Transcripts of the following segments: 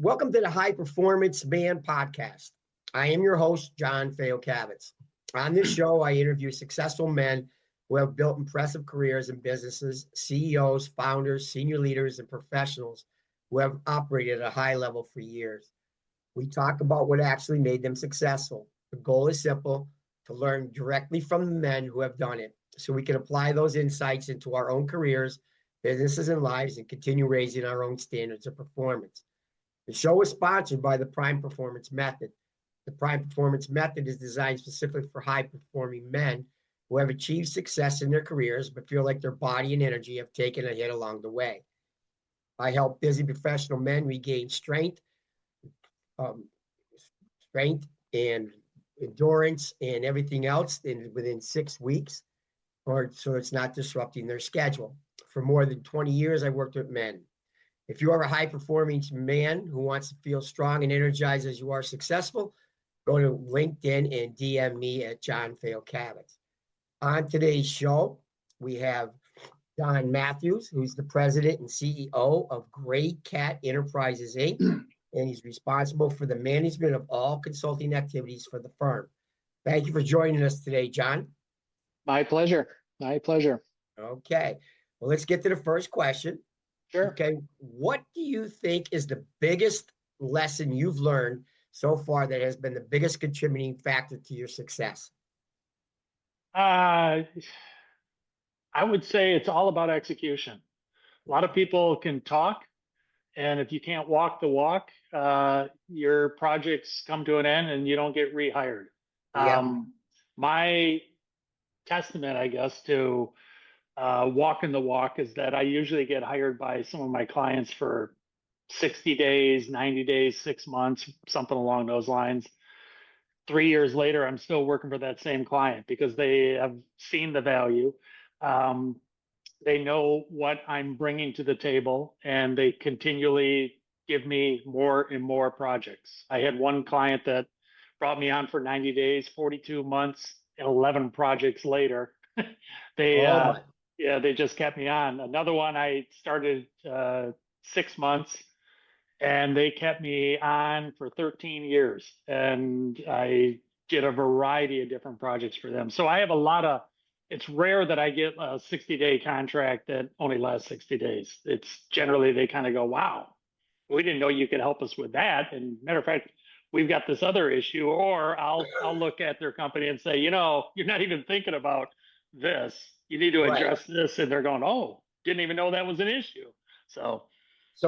Welcome to the High Performance Man podcast. I am your host, John Fayocavitz. On this show, I interview successful men who have built impressive careers in businesses, CEOs, founders, senior leaders, and professionals who have operated at a high level for years. We talk about what actually made them successful. The goal is simple: to learn directly from the men who have done it so we can apply those insights into our own careers, businesses, and lives and continue raising our own standards of performance. The show is sponsored by the Prime Performance Method. The Prime Performance Method is designed specifically for high-performing men who have achieved success in their careers but feel like their body and energy have taken a hit along the way. I help busy professional men regain um, strength and endurance and everything else within 6 weeks, or so it's not disrupting their schedule. For more than 20 years, I worked with men. If you are a high-performing man who wants to feel strong and energized as you are successful, go to LinkedIn and DM me at John Fayocavitz. On today's show, we have John Mathews, who's the president and CEO of Gray Cat Enterprises, Inc., and he's responsible for the management of all consulting activities for the firm. Thank you for joining us today, John. My pleasure. My pleasure. Okay. Well, let's get to the first question. Sure. Okay. What do you think is the biggest lesson you've learned so far that has been the biggest contributing factor to your success? I would say it's all about execution. A lot of people can talk, and if you can't walk the walk, your projects come to an end and you don't get rehired. Yeah. My testament, I guess, to walking the walk is that I usually get hired by some of my clients for 60 days, 90 days, 6 months, something along those lines. 3 years later, I'm still working for that same client because they have seen the value. They know what I'm bringing to the table, and they continually give me more and more projects. I had one client that brought me on for 90 days, 42 months, 11 projects later. they they just kept me on. Another one I started 6 months, and they kept me on for 13 years, and I did a variety of different projects for them. So I have it's rare that I get a 60-day contract that only lasts 60 days. It's generally they kind of go, wow, we didn't know you could help us with that. And matter of fact, we've got this other issue. Or I'll look at their company and say, you're not even thinking about this. You need to address this. And they're going, oh, didn't even know that was an issue. So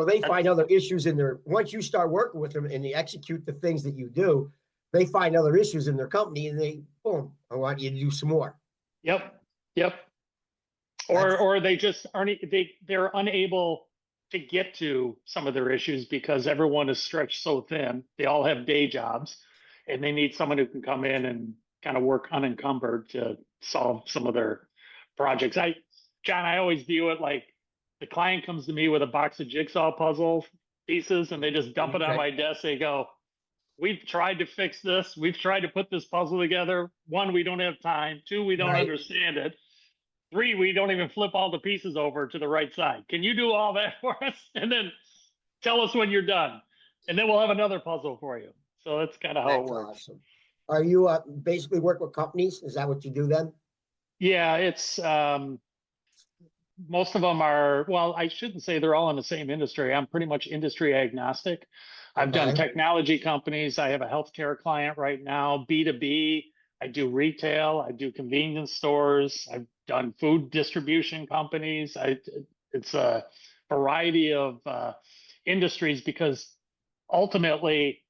they find other issues once you start working with them and they execute the things that you do, they find other issues in their company and boom, I want you to do some more. Yep. Or they just aren't, they're unable to get to some of their issues because everyone is stretched so thin. They all have day jobs, and they need someone who can come in and kind of work unencumbered to solve some of their projects. John, I always view it like the client comes to me with a box of jigsaw puzzle pieces, and they just dump it on my desk. They go, we've tried to fix this. We've tried to put this puzzle together. 1, we don't have time. 2, we don't understand it. 3, we don't even flip all the pieces over to the right side. Can you do all that for us? And then tell us when you're done. And then we'll have another puzzle for you. So that's kind of how it works. Awesome. Are you basically work with companies? Is that what you do then? Yeah, it's most of them are, well, I shouldn't say they're all in the same industry. I'm pretty much industry agnostic. I've done technology companies. I have a healthcare client right now, B2B. I do retail. I do convenience stores. I've done food distribution companies. It's a variety of industries because ultimately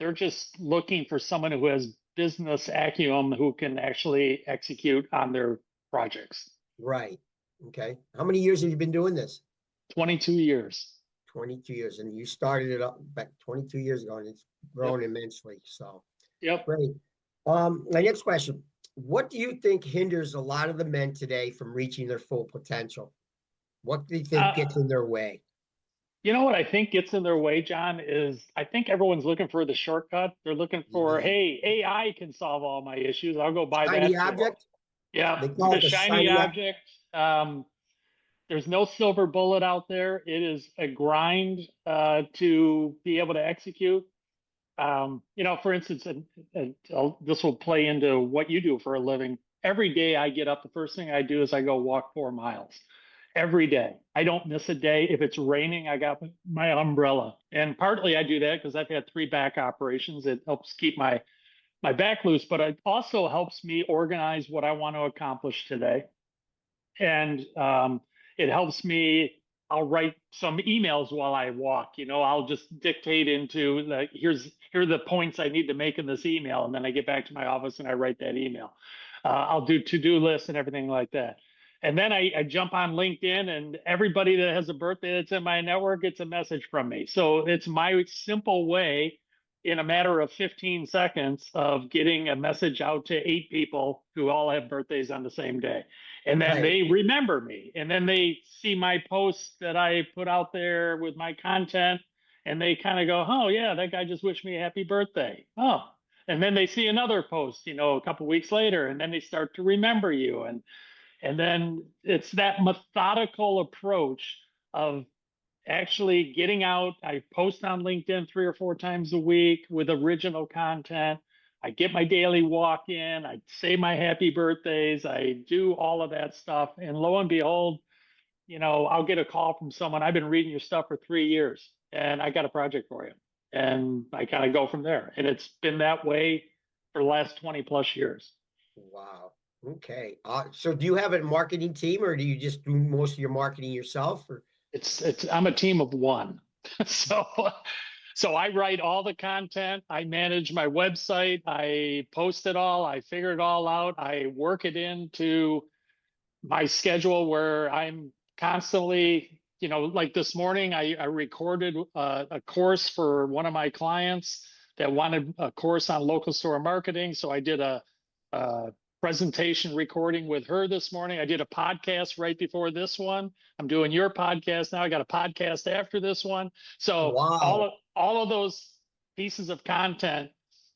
they're just looking for someone who has business acumen who can actually execute on their projects. Right. Okay. How many years have you been doing this? 22 years. 22 years. And you started it up back 22 years ago, and it's grown immensely. So, great. My next question: what do you think hinders a lot of the men today from reaching their full potential? What do you think gets in their way? You know what I think gets in their way, John, is I think everyone's looking for the shortcut. They're looking for, hey, AI can solve all my issues. I'll go buy that. Shiny object? Yeah, the shiny object. There's no silver bullet out there. It is a grind to be able to execute. For instance, this will play into what you do for a living. Every day I get up, the first thing I do is I go walk 4 miles. Every day. I don't miss a day. If it's raining, I got my umbrella. And partly I do that because I've had 3 back operations. It helps keep my back loose, but it also helps me organize what I want to accomplish today. And it helps me. I'll write some emails while I walk. I'll just dictate into here are the points I need to make in this email, and then I get back to my office and I write that email. I'll do to-do lists and everything like that. And then I jump on LinkedIn, and everybody that has a birthday that's in my network gets a message from me. So it's my simple way, in a matter of 15 seconds, of getting a message out to 8 people who all have birthdays on the same day. And then they remember me, and then they see my posts that I put out there with my content, and they kind of go, oh yeah, that guy just wished me a happy birthday. Oh, and then they see another post, a couple weeks later, and then they start to remember you. And then it's that methodical approach of actually getting out. I post on LinkedIn 3 or 4 times a week with original content. I get my daily walk in. I say my happy birthdays. I do all of that stuff. And lo and behold, I'll get a call from someone. I've been reading your stuff for 3 years and I got a project for you. And I kind of go from there. And it's been that way for the last 20 plus years. Wow. Okay. So do you have a marketing team, or do you just do most of your marketing yourself? Or I'm a team of 1. So I write all the content. I manage my website. I post it all. I figure it all out. I work it into my schedule where I'm constantly, like this morning, I recorded a course for one of my clients that wanted a course on local store marketing. So I did a presentation recording with her this morning. I did a podcast right before this one. I'm doing your podcast now. I got a podcast after this one. So wow. all of those pieces of content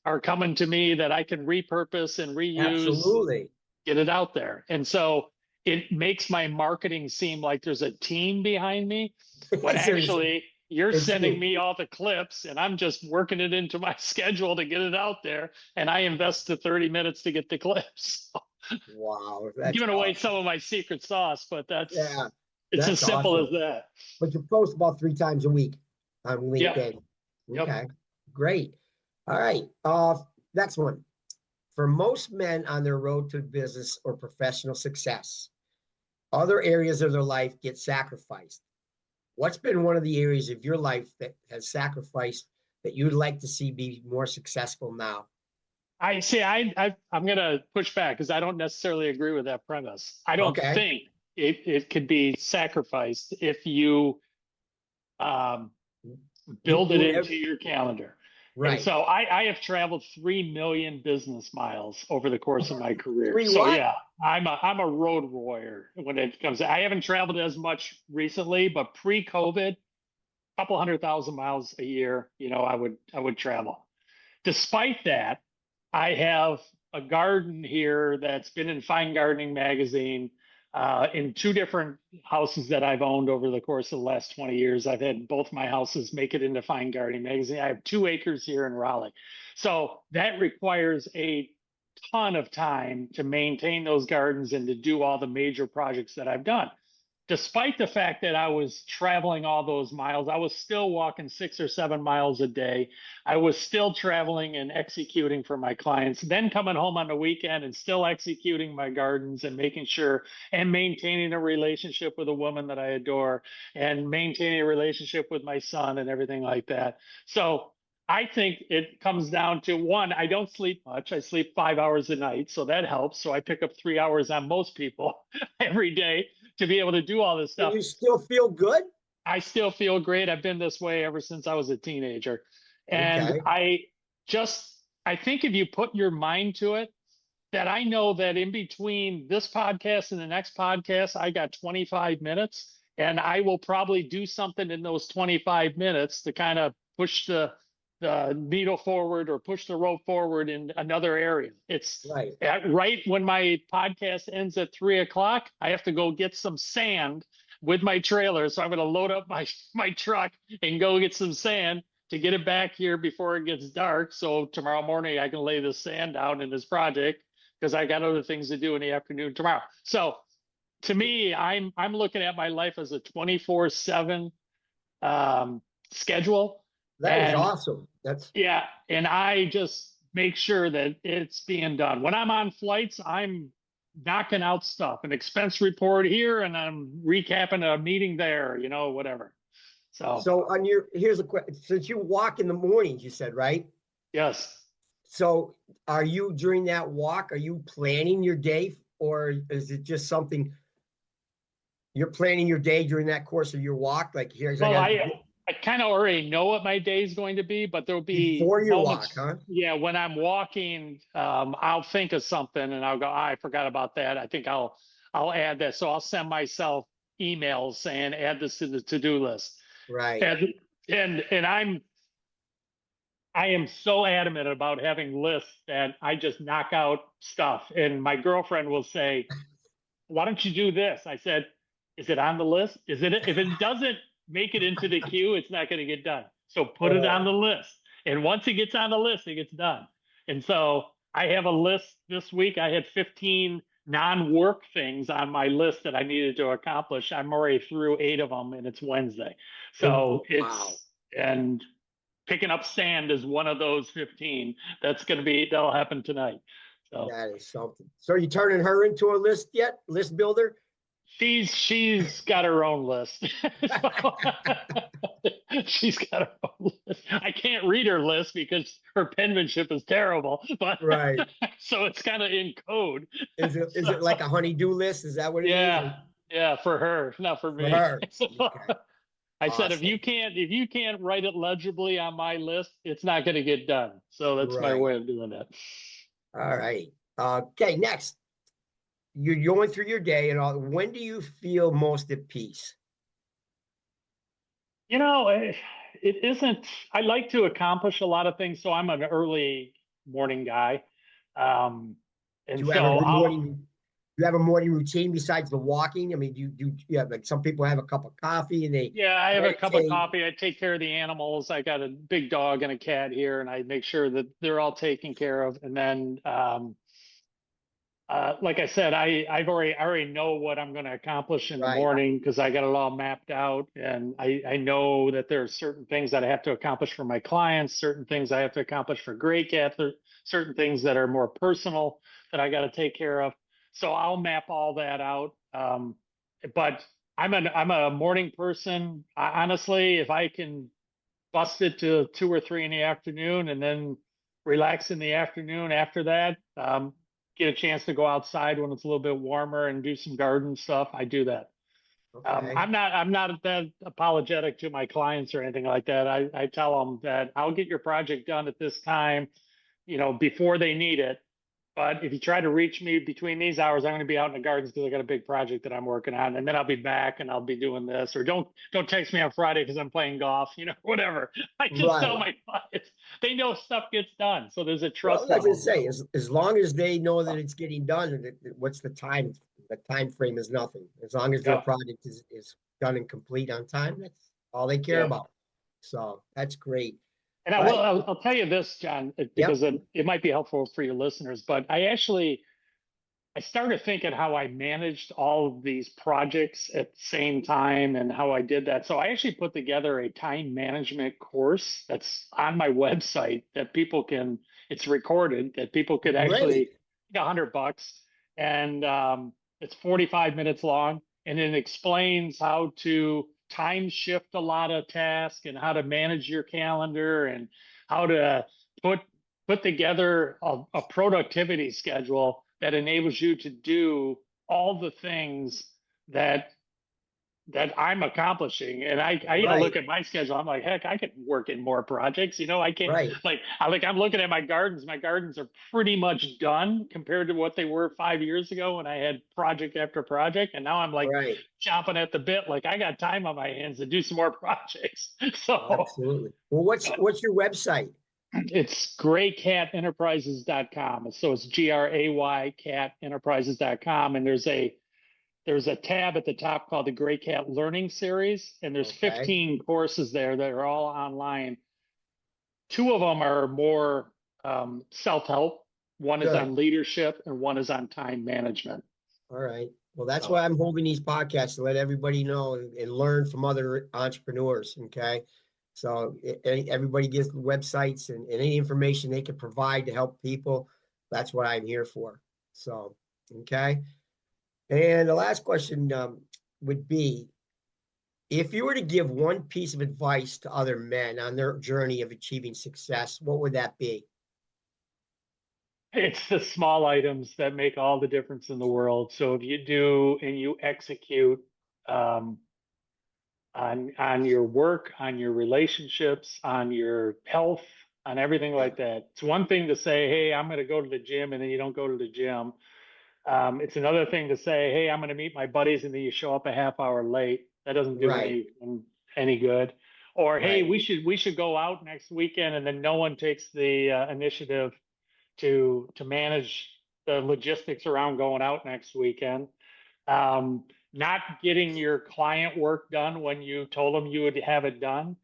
are coming to me that I can repurpose and reuse. Absolutely. Get it out there. And so it makes my marketing seem like there's a team behind me, when actually you're sending me all the clips and I'm just working it into my schedule to get it out there. And I invest the 30 minutes to get the clips. Wow. I'm giving away some of my secret sauce, but it's as simple as that. But you post about 3 times a week on LinkedIn. Yep. Okay. Great. All right. Next one. For most men on their road to business or professional success, other areas of their life get sacrificed. What's been one of the areas of your life that has sacrificed that you'd like to see be more successful now? I'm going to push back because I don't necessarily agree with that premise. I don't think it could be sacrificed if you build it into your calendar. Right. And so I have traveled 3 million business miles over the course of my career. Yeah, I'm a road warrior when it comes. I haven't traveled as much recently, but pre-COVID, a couple 100,000 miles a year, I would travel. Despite that, I have a garden here that's been in Fine Gardening magazine. In 2 different houses that I've owned over the course of the last 20 years. I've had both my houses make it into Fine Gardening magazine. I have 2 acres here in Raleigh. So that requires a ton of time to maintain those gardens and to do all the major projects that I've done. Despite the fact that I was traveling all those miles, I was still walking 6 or 7 miles a day. I was still traveling and executing for my clients, then coming home on the weekend and still executing my gardens and making sure and maintaining a relationship with a woman that I adore and maintaining a relationship with my son and everything like that. So I think it comes down to, 1, I don't sleep much. I sleep 5 hours a night, so that helps. So I pick up 3 hours on most people every day to be able to do all this stuff. Do you still feel good? I still feel great. I've been this way ever since I was a teenager. And I think if you put your mind to it, that I know that in between this podcast and the next podcast, I got 25 minutes, and I will probably do something in those 25 minutes to kind of push the needle forward or push the rope forward in another area. It's right when my podcast ends at 3 o'clock, I have to go get some sand with my trailer. So I'm going to load up my truck and go get some sand to get it back here before it gets dark. So tomorrow morning I can lay this sand down in this project because I got other things to do in the afternoon tomorrow. So to me, I'm looking at my life as a 24/7 schedule. That is And awesome. That's yeah, and I just make sure that it's being done. When I'm on flights, I'm knocking out stuff, an expense report here, and I'm recapping a meeting there, whatever. So, so here's a question. Since you walk in the mornings, you said, right? yes. So are you during that walk, are you planning your day, or is it just something you're planning your day during that course of your walk? Like here's I Well, got I kind of already know what my day is going to be, but there'll be before your walk, moments. huh? Yeah, when I'm walking, I'll think of something and I'll go, I forgot about that. I think I'll add that. So I'll send myself emails saying add this to the to-do list. Right. And I am so adamant about having lists that I just knock out stuff. And my girlfriend will say, why don't you do this? I said, is it on the list? If it doesn't make it into the queue, it's not going to get done. So put it on the list. And once it gets on the list, it gets done. And so I have a list this week. I had 15 non-work things on my list that I needed to accomplish. I'm already through 8 of them and it's Wednesday. So Wow. and picking up sand is one of those 15. That'll happen tonight. So That is something. So are you turning her into a list yet? List builder? she's got her own list. She's got her own list. I can't read her list because her penmanship is terrible, but Right. so it's kind of in code. Is it like a honey-do list? Is that what it is? Yeah, for her, not for me. For her. So, Okay. I said Awesome. if you can't write it legibly on my list, it's not going to get done. So that's my Right. way of doing that. All right. Okay, next. You're going through your day and all. When do you feel most at peace? It isn't. I like to accomplish a lot of things, so I'm an early morning guy, Do and you have a so morning? You have a morning routine besides the walking? I mean, you have like some people have a cup of coffee and they yeah, I have a cup of meditate. coffee. I take care of the animals. I got a big dog and a cat here, and I make sure that they're all taken care of. And then, like I said, I already know what I'm going to accomplish in the Right. morning because I got it all mapped out, and I know that there are certain things that I have to accomplish for my clients, certain things I have to accomplish for Gray Cat, certain things that are more personal that I got to take care of. So I'll map all that out. But I'm a morning person. Honestly, if I can bust it to 2 or 3 in the afternoon and then relax in the afternoon after that, get a chance to go outside when it's a little bit warmer and do some garden stuff, I do that. Okay. I'm not that apologetic to my clients or anything like that. I tell them that I'll get your project done at this time, before they need it. But if you try to reach me between these hours, I'm going to be out in the gardens because I got a big project that I'm working on, and then I'll be back and I'll be doing this. Or don't text me on Friday because I'm playing golf, whatever. I just tell Right. my clients they know stuff gets done, so there's a Well, trust that's what I level. say. As long as they know that it's getting done, what's the time? The time frame is nothing. As long as their Yeah, project is done and complete on time, that's all they care yeah. about. So that's great. And All right. I'll tell you this, John, Yep. because it might be helpful for your listeners. But I started thinking how I managed all of these projects at the same time and how I did that. So I actually put together a time management course that's on my website that it's recorded, that people could actually, Great. $100, and it's 45 minutes long, and it explains how to time shift a lot of tasks and how to manage your calendar and how to put together a productivity schedule that enables you to do all the things that I'm accomplishing. And I look Right. at my schedule. I'm like, heck, I could work in more projects. I can't Right. I'm looking at my gardens. My gardens are pretty much done compared to what they were 5 years ago when I had project after project. And now I'm like Right. chomping at the bit. Like I got time on my hands to do some more projects. So Absolutely. Well, what's your website? it's graycatenterprises.com. So it's GRAY catenterprises.com. And there's a there's a tab at the top called the Gray Cat Learning Series, and there's Okay. 15 courses there that are all online. 2 of them are more self-help. One is Good. on leadership, and one is on time management. All right. Well, that's So- why I'm holding these podcasts, to let everybody know and learn from other entrepreneurs. Okay. So everybody gets websites and any information they can provide to help people. That's what I'm here for. So, okay. And the last question would be, if you were to give one piece of advice to other men on their journey of achieving success, what would that be? It's the small items that make all the difference in the world. So if you do and you execute on your work, on your relationships, on your health, on everything like that. It's one thing to say, "Hey, I'm going to go to the gym," and then you don't go to the gym. It's another thing to say, "Hey, I'm going to meet my buddies," and then you show up a half hour late. That doesn't do Right. any good. Or, "Hey, Right. we should go out next weekend," and then no one takes the initiative to manage the logistics around going out next weekend. Not getting your client work done when you told them you would have it done,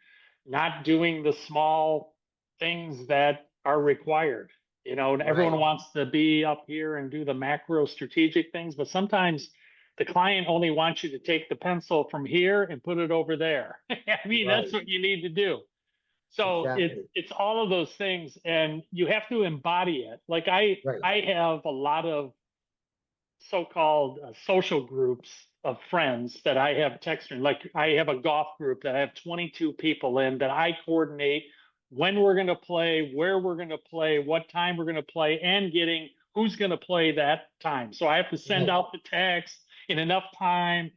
not doing the small things that are required. You know, everyone Right. wants to be up here and do the macro strategic things, but sometimes the client only wants you to take the pencil from here and put it over there. I mean, Right. that's what you need to do. So Exactly. it's all of those things, and you have to embody it. Like I have a lot of so-called social groups of friends that I have texting. Like I have a golf group that I have 22 people in that I coordinate when we're going to play, where we're going to play, what time we're going to play, and getting who's going to play that time. So I have to send Right. out the text in enough time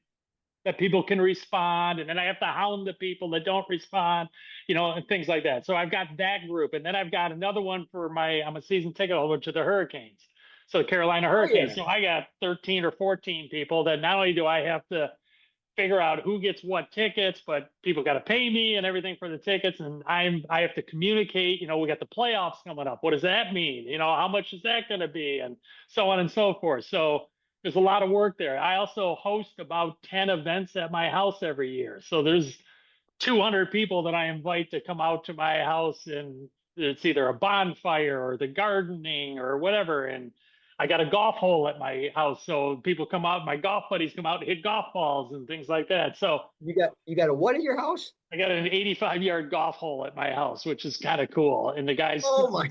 that people can respond, and then I have to hound the people that don't respond, you know, and things like that. So I've got that group, and then I've got another one for I'm a season ticket holder to the Hurricanes, so the Carolina Oh, Hurricanes. yeah. So I got 13 or 14 people that not only do I have to figure out who gets what tickets, but people got to pay me and everything for the tickets, and I have to communicate. You know, we got the playoffs coming up. What does that mean? You know, how much is that going to be, and so on and so forth. So there's a lot of work there. I also host about 10 events at my house every year. So there's 200 people that I invite to come out to my house, and it's either a bonfire or the gardening or whatever. And I got a golf hole at my house. So people come out, my golf buddies come out and hit golf balls and things like that. So You got a what in your house? I got an 85-yard golf hole at my house, which is kind of cool. And the guys, Oh my.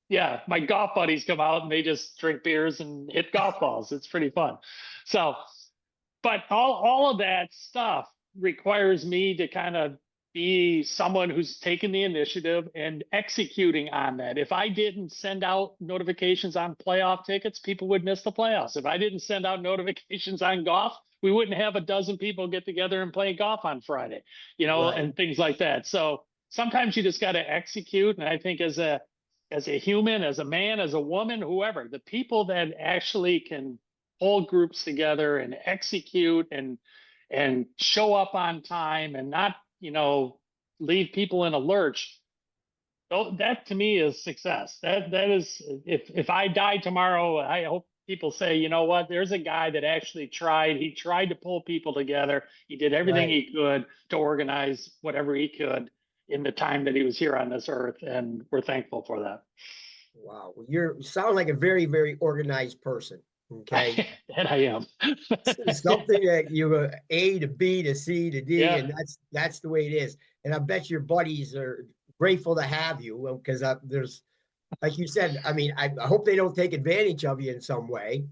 yeah, my golf buddies come out and they just drink beers and hit golf balls. It's pretty fun. So, but all of that stuff requires me to kind of be someone who's taking the initiative and executing on that. If I didn't send out notifications on playoff tickets, people would miss the playoffs. If I didn't send out notifications on golf, we wouldn't have a dozen people get together and play golf on Friday, you know, Right. and things like that. So sometimes you just got to execute. And I think as a human, as a man, as a woman, whoever, the people that actually can hold groups together and execute and show up on time and not, you know, leave people in a lurch. That to me is success. That is, if I die tomorrow, I hope people say, you know what, there's a guy that actually tried. He tried to pull people together. He did everything Right. he could to organize whatever he could in the time that he was here on this earth, and we're thankful for that. Wow. Well, you sound like a very, very organized person. Okay. And I am. It's something that you A to B to C to D, Yeah. and that's the way it is. And I bet your buddies are grateful to have you, because there's, like you said, I mean, I hope they don't take advantage of you in some way.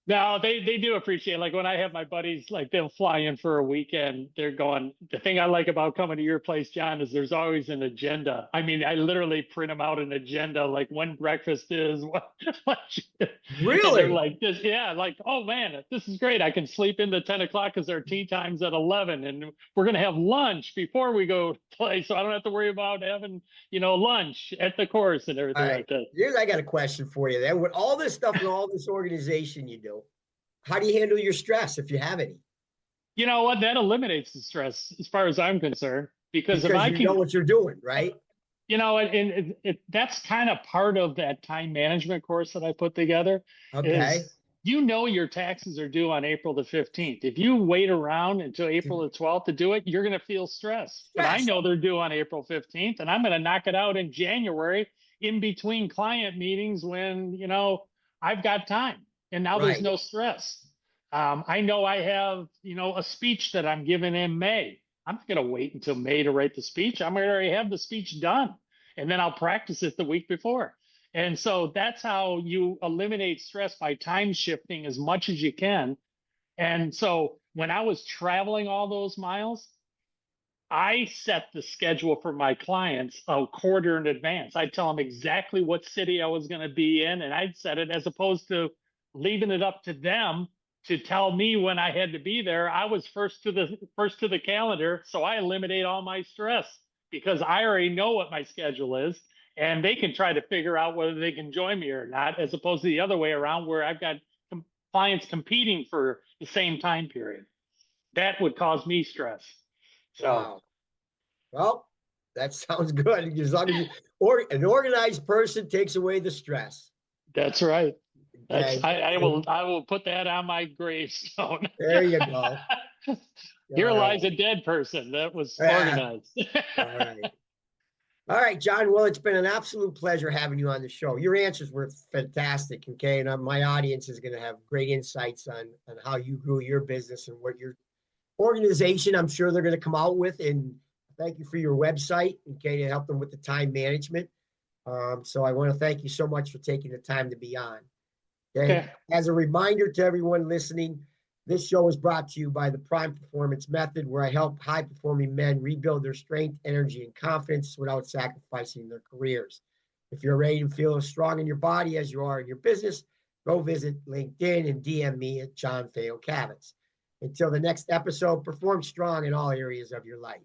No, they do appreciate, like when I have my buddies, like they'll fly in for a weekend. They're going, the thing I like about coming to your place, John, is there's always an agenda. I mean, I literally print them out an agenda, like when breakfast is, what and they're Really? like this, yeah, like, oh man, this is great. I can sleep into 10 o'clock because our tea time's at 11, and we're gonna have lunch before we go to play, so I don't have to worry about having, you know, lunch at the course and All everything right. like that. Here's, I got a question for you then. With all this stuff and all this organization you do, how do you handle your stress, if you have any? You know what? That eliminates the stress as far as I'm concerned, because if Because I you know can, what you're doing, right? you know, that's kind of part of that time management course that I put together, Okay. is you know your taxes are due on April the 15th. If you wait around until April the 12th to do it, you're going to feel stressed. But I Yes. know they're due on April 15th, and I'm going to knock it out in January in between client meetings when, I've got time. And now there's Right. no stress. I know I have, a speech that I'm giving in May. I'm not going to wait until May to write the speech. I'm going to already have the speech done, and then I'll practice it the week before. And so that's how you eliminate stress, by time shifting as much as you can. And so when I was traveling all those miles, I set the schedule for my clients a quarter in advance. I'd tell them exactly what city I was going to be in, and I'd set it, as opposed to leaving it up to them to tell me when I had to be there. I was first to the calendar, so I eliminate all my stress because I already know what my schedule is, and they can try to figure out whether they can join me or not, as opposed to the other way around where I've got clients competing for the same time period. That would cause me stress. So. Wow. Well, that sounds good. As long as an organized person takes away the stress. That's right. Okay. I will put that on my gravestone. There you go. Here All lies right. a dead person that was Yeah. organized. All right. All right, John. Well, it's been an absolute pleasure having you on the show. Your answers were fantastic. Okay. And my audience is going to have great insights on how you grew your business and what your organization, I'm sure they're going to come out with. And thank you for your website, okay, to help them with the time management. So I want to thank you so much for taking the time to be on. Okay. As a reminder to everyone listening, this show is brought to you by the Prime Performance Method, where I help high-performing men rebuild their strength, energy, and confidence without sacrificing their careers. If you're ready to feel as strong in your body as you are in your business, go visit LinkedIn and DM me at John Fayocavitz. Until the next episode, perform strong in all areas of your life.